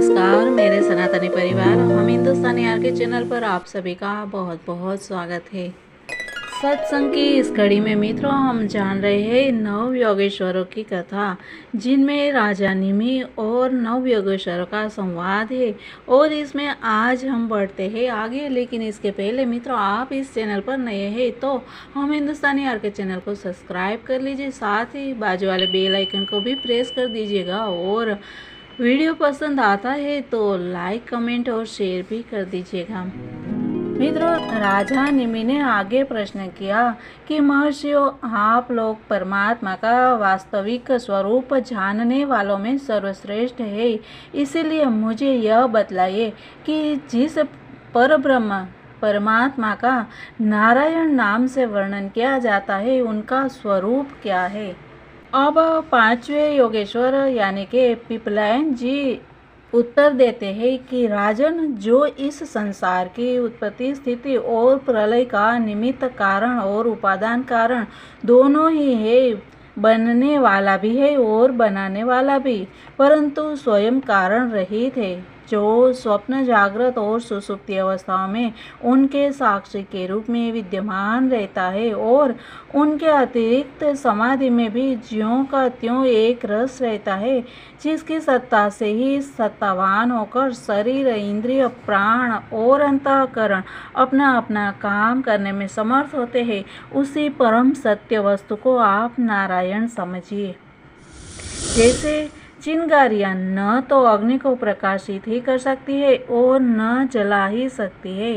नमस्कार मेरे सनातनी परिवार, हम हिंदुस्तानी आर के चैनल पर आप सभी का बहुत बहुत स्वागत है। सत्संग की इस कड़ी में मित्रों हम जान रहे हैं नव योगेश्वरों की कथा, जिनमें राजा निमि और नव योगेश्वरों का संवाद है। और इसमें आज हम बढ़ते हैं आगे, लेकिन इसके पहले मित्रों आप इस चैनल पर नए हैं तो हम हिंदुस्तानी आर के चैनल को सब्सक्राइब कर लीजिए, साथ ही बाजू वाले बेल आइकन को भी प्रेस कर दीजिएगा। और वीडियो पसंद आता है तो लाइक कमेंट और शेयर भी कर दीजिएगा। मित्रों, राजा निमि ने आगे प्रश्न किया कि महर्षियों, आप लोग परमात्मा का वास्तविक स्वरूप जानने वालों में सर्वश्रेष्ठ है, इसीलिए मुझे यह बतलाइए कि जिस परब्रह्म परमात्मा का नारायण नाम से वर्णन किया जाता है उनका स्वरूप क्या है। अब पांचवें योगेश्वर यानी कि पिपलायन जी उत्तर देते हैं कि राजन, जो इस संसार की उत्पत्ति स्थिति और प्रलय का निमित्त कारण और उपादान कारण दोनों ही है, बनने वाला भी है और बनाने वाला भी, परंतु स्वयं कारण रहित है, जो स्वप्न जागृत और सुषुप्ति अवस्थाओं में उनके साक्षी के रूप में विद्यमान रहता है और उनके अतिरिक्त समाधि में भी ज्यों का त्यों एक रस रहता है, जिसकी सत्ता से ही सत्तावान होकर शरीर, इंद्रिय, प्राण और अंतःकरण अपना अपना काम करने में समर्थ होते हैं। उसी परम सत्य वस्तु को आप नारायण समझिए। जैसे चिंगारियाँ न तो अग्नि को प्रकाशित ही कर सकती है और न जला ही सकती है,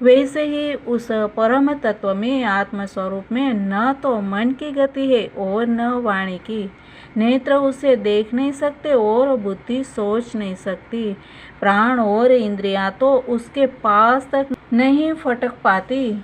वैसे ही उस परम तत्व में आत्मस्वरूप में न तो मन की गति है और न वाणी की। नेत्र उसे देख नहीं सकते और बुद्धि सोच नहीं सकती। प्राण और इंद्रियां तो उसके पास तक नहीं फटक पाती।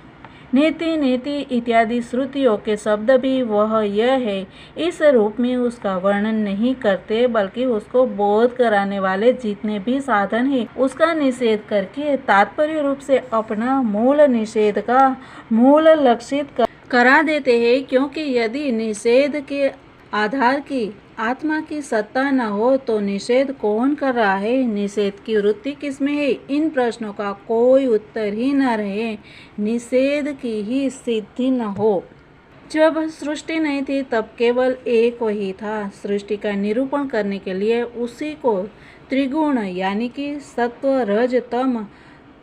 नीति नीति इत्यादि श्रुतियों के शब्द भी वह यह है, इस रूप में उसका वर्णन नहीं करते, बल्कि उसको बोध कराने वाले जितने भी साधन हैं उसका निषेध करके तात्पर्य रूप से अपना मूल निषेध का मूल लक्षित करा देते हैं। क्योंकि यदि निषेध के आधार की आत्मा की सत्ता न हो तो निषेध कौन कर रहा है, निषेध की वृत्ति किसमें है, इन प्रश्नों का कोई उत्तर ही न रहे, निषेध की ही सिद्धि न हो। जब सृष्टि नहीं थी तब केवल एक वही था। सृष्टि का निरूपण करने के लिए उसी को त्रिगुण यानी कि सत्व रज तम,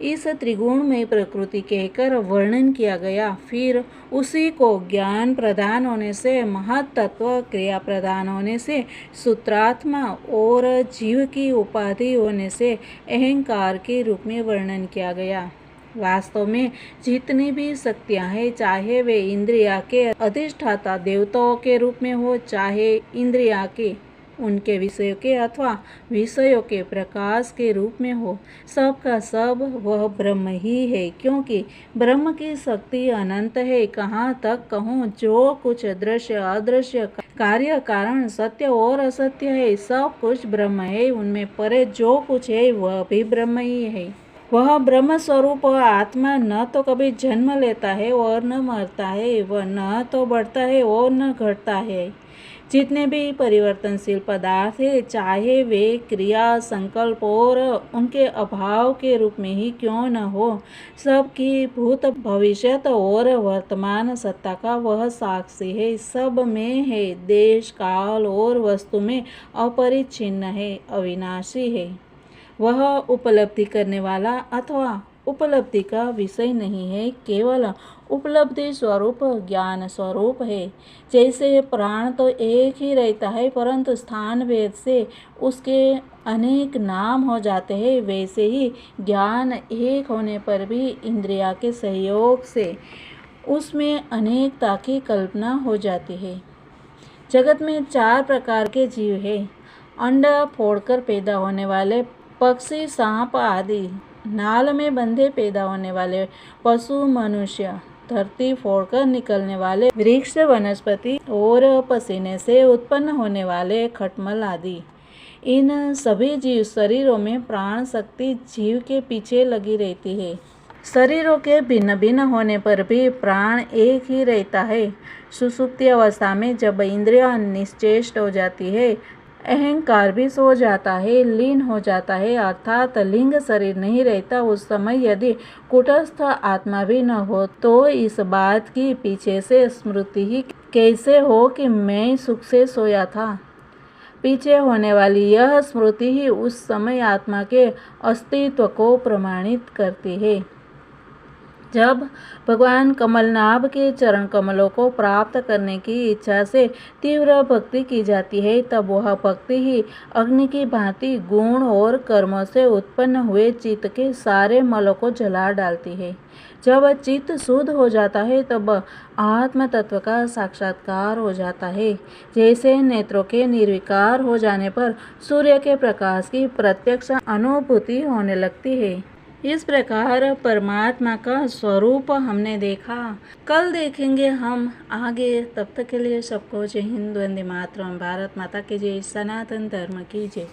इस त्रिगुण में प्रकृति कहकर वर्णन किया गया। फिर उसी को ज्ञान प्रदान होने से महत्त्व, क्रिया प्रदान होने से सूत्रात्मा और जीव की उपाधि होने से अहंकार के रूप में वर्णन किया गया। वास्तव में जितनी भी शक्तियाँ हैं, चाहे वे इंद्रिया के अधिष्ठाता देवताओं के रूप में हो, चाहे इंद्रिया के उनके विषयों के अथवा विषयों के प्रकाश के रूप में हो, सब का सब वह ब्रह्म ही है। क्योंकि ब्रह्म की शक्ति अनंत है। कहाँ तक कहूँ, जो कुछ दृश्य अदृश्य, कार्य कारण, सत्य और असत्य है, सब कुछ ब्रह्म है। उनमें परे जो कुछ है वह भी ब्रह्म ही है। वह ब्रह्म स्वरूप आत्मा न तो कभी जन्म लेता है और न मरता है, वह न तो बढ़ता है और न घटता है। जितने भी परिवर्तनशील पदार्थ है, चाहे वे क्रिया, संकल्प और उनके अभाव के रूप में ही क्यों न हो, सब की भूत, भविष्यत और वर्तमान सत्ता का वह साक्षी है। सब में है, देश, काल और वस्तु में अपरिच्छिन्न है, अविनाशी है। वह उपलब्धि करने वाला अथवा उपलब्धि का विषय नहीं है, केवल उपलब्धि स्वरूप ज्ञान स्वरूप है। जैसे प्राण तो एक ही रहता है, परंतु स्थान भेद से उसके अनेक नाम हो जाते हैं, वैसे ही ज्ञान एक होने पर भी इंद्रिया के सहयोग से उसमें अनेकता की कल्पना हो जाती है। जगत में 4 प्रकार के जीव हैं, अंड फोड़कर पैदा होने वाले पक्षी, सांप आदि, नाल में बंधे पैदा होने वाले पशु, मनुष्य, धरती फोड़कर निकलने वाले वृक्ष, वनस्पति और पसीने से उत्पन्न होने वाले खटमल आदि। इन सभी जीव शरीरों में प्राण शक्ति जीव के पीछे लगी रहती है। शरीरों के भिन्न भिन्न होने पर भी प्राण एक ही रहता है। सुषुप्ति अवस्था में जब इंद्रियां निश्चेष्ट हो जाती है अहंकार भी सो जाता है, लीन हो जाता है, अर्थात लिंग शरीर नहीं रहता। उस समय यदि कूटस्थ आत्मा भी न हो तो इस बात की पीछे से स्मृति ही कैसे हो कि मैं सुख से सोया था। पीछे होने वाली यह स्मृति ही उस समय आत्मा के अस्तित्व को प्रमाणित करती है। जब भगवान कमलनाभ के चरण कमलों को प्राप्त करने की इच्छा से तीव्र भक्ति की जाती है, तब वह भक्ति ही अग्नि की भांति गुण और कर्मों से उत्पन्न हुए चित्त के सारे मलों को जला डालती है। जब चित्त शुद्ध हो जाता है तब आत्म तत्व का साक्षात्कार हो जाता है। जैसे नेत्रों के निर्विकार हो जाने पर सूर्य के प्रकाश की प्रत्यक्ष अनुभूति होने लगती है। इस प्रकार परमात्मा का स्वरूप हमने देखा। कल देखेंगे हम आगे। तब तक के लिए सबको जय हिंद, वंदे मातरम। भारत माता की जय, सनातन धर्म की जय।